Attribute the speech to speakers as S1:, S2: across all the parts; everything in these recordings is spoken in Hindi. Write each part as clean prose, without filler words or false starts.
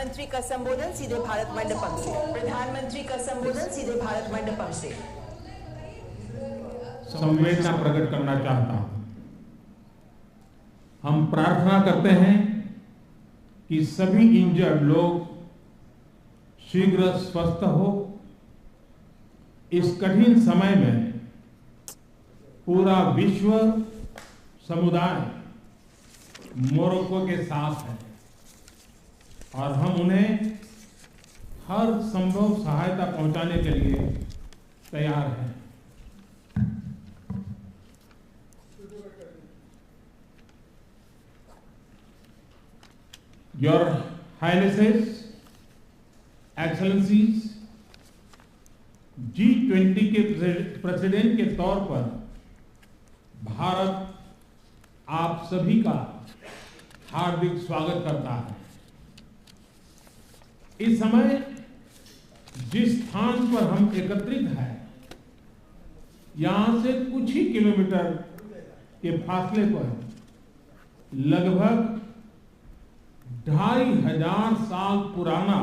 S1: प्रधानमंत्री का संबोधन सीधे भारत मंडपम से। प्रधानमंत्री का संबोधन सीधे भारत मंडपम से।
S2: संवेदना प्रकट करना चाहता हूं। हम प्रार्थना करते हैं कि सभी इंजर्ड लोग शीघ्र स्वस्थ हो। इस कठिन समय में पूरा विश्व समुदाय मोरक्को के साथ है और हम उन्हें हर संभव सहायता पहुंचाने के लिए तैयार हैं। Your Highnesses, Excellencies, G20 के प्रेसिडेंट के तौर पर भारत आप सभी का हार्दिक स्वागत करता है। इस समय जिस स्थान पर हम एकत्रित हैं, यहां से कुछ ही किलोमीटर के फासले पर लगभग 2500 साल पुराना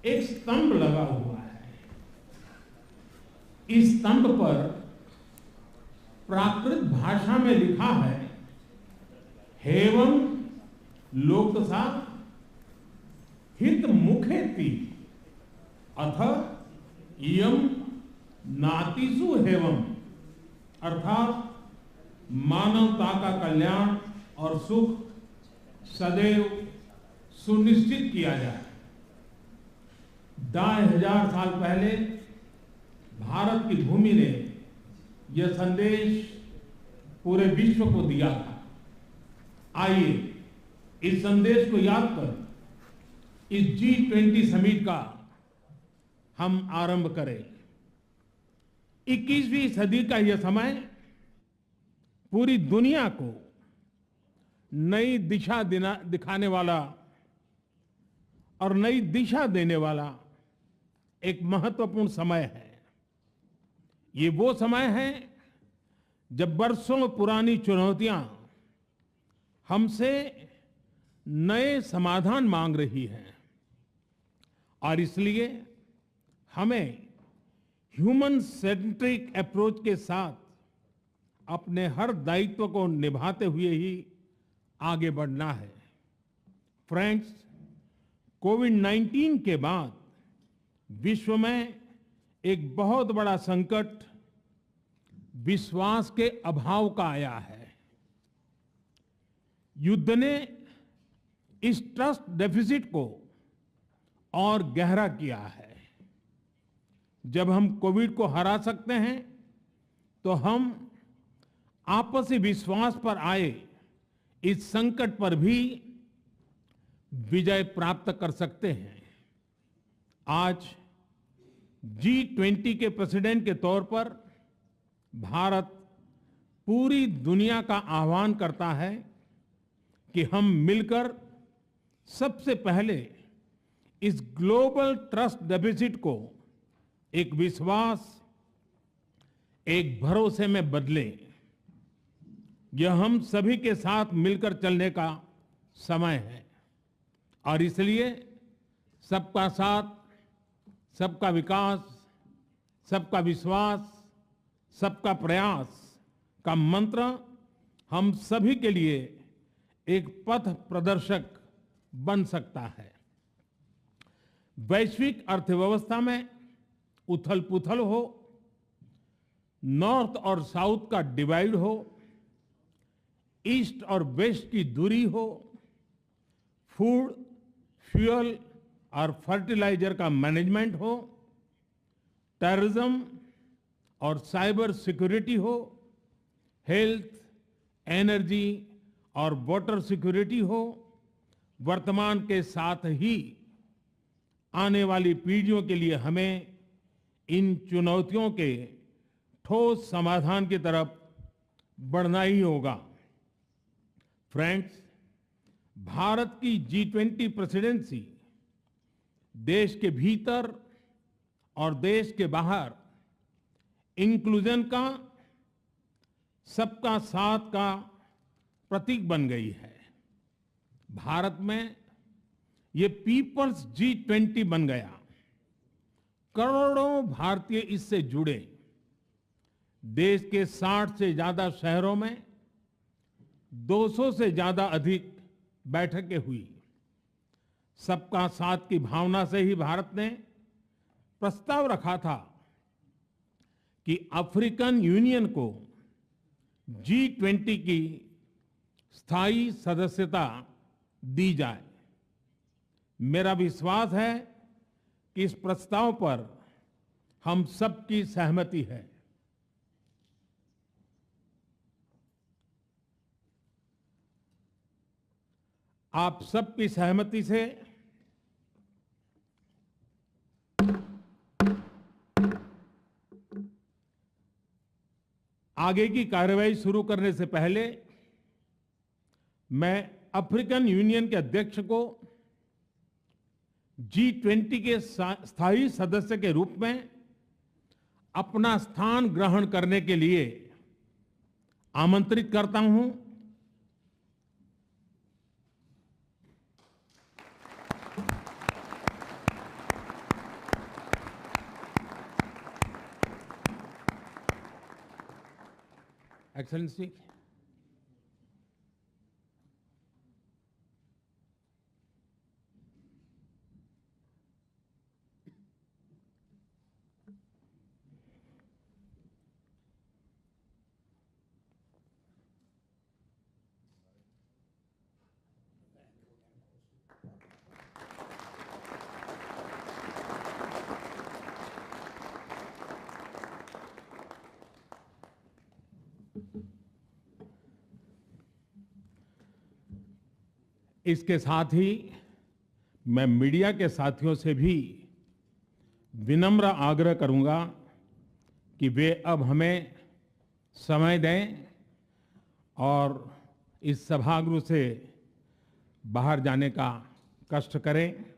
S2: एक स्तंभ लगा हुआ है। इस स्तंभ पर प्राकृत भाषा में लिखा है, हेवं लोकसा हित मुखेति अथ इयं नातिसु हेवं, अर्थात मानवता का कल्याण और सुख सदैव सुनिश्चित किया जाए। 2500 साल पहले भारत की भूमि ने यह संदेश पूरे विश्व को दिया था। आइए इस संदेश को याद कर इस G20 समिट का हम आरंभ करें। 21वीं सदी का यह समय पूरी दुनिया को नई दिशा दिखाने वाला और नई दिशा देने वाला एक महत्वपूर्ण समय है। ये वो समय है जब बरसों पुरानी चुनौतियां हमसे नए समाधान मांग रही हैं और इसलिए हमें ह्यूमन सेंट्रिक अप्रोच के साथ अपने हर दायित्व को निभाते हुए ही आगे बढ़ना है। फ्रेंड्स, कोविड-19 के बाद विश्व में एक बहुत बड़ा संकट विश्वास के अभाव का आया है। युद्ध ने इस ट्रस्ट डेफिसिट को और गहरा किया है। जब हम कोविड को हरा सकते हैं तो हम आपसी विश्वास पर आए इस संकट पर भी विजय प्राप्त कर सकते हैं। आज G20 के प्रेसिडेंट के तौर पर भारत पूरी दुनिया का आह्वान करता है कि हम मिलकर सबसे पहले इस ग्लोबल ट्रस्ट डेफिसिट को एक विश्वास, एक भरोसे में बदलें। यह हम सभी के साथ मिलकर चलने का समय है और इसलिए सबका साथ, सबका विकास, सबका विश्वास, सबका प्रयास का मंत्र हम सभी के लिए एक पथ प्रदर्शक बन सकता है। वैश्विक अर्थव्यवस्था में उथल-पुथल हो, नॉर्थ और साउथ का डिवाइड हो, ईस्ट और वेस्ट की दूरी हो, फूड, फ्यूल और फर्टिलाइजर का मैनेजमेंट हो, टेररिज्म और साइबर सिक्योरिटी हो, हेल्थ, एनर्जी और वाटर सिक्योरिटी हो, वर्तमान के साथ ही आने वाली पीढ़ियों के लिए हमें इन चुनौतियों के ठोस समाधान की तरफ बढ़ना ही होगा। फ्रेंड्स, भारत की G20 प्रेसिडेंसी देश के भीतर और देश के बाहर इंक्लूजन का, सबका साथ का प्रतीक बन गई है। भारत में ये पीपल्स G20 बन गया। करोड़ों भारतीय इससे जुड़े। देश के 60 से ज्यादा शहरों में 200 से ज्यादा अधिक बैठकें हुई। सबका साथ की भावना से ही भारत ने प्रस्ताव रखा था कि अफ्रीकन यूनियन को G20 की स्थायी सदस्यता दी जाए। मेरा विश्वास है कि इस प्रस्ताव पर हम सबकी सहमति है। आप सबकी सहमति से आगे की कार्रवाई शुरू करने से पहले मैं अफ्रीकन यूनियन के अध्यक्ष को G20 के स्थायी सदस्य के रूप में अपना स्थान ग्रहण करने के लिए आमंत्रित करता हूं। एक्सेलेंसी, इसके साथ ही मैं मीडिया के साथियों से भी विनम्र आग्रह करूंगा कि वे अब हमें समय दें और इस सभागृह से बाहर जाने का कष्ट करें।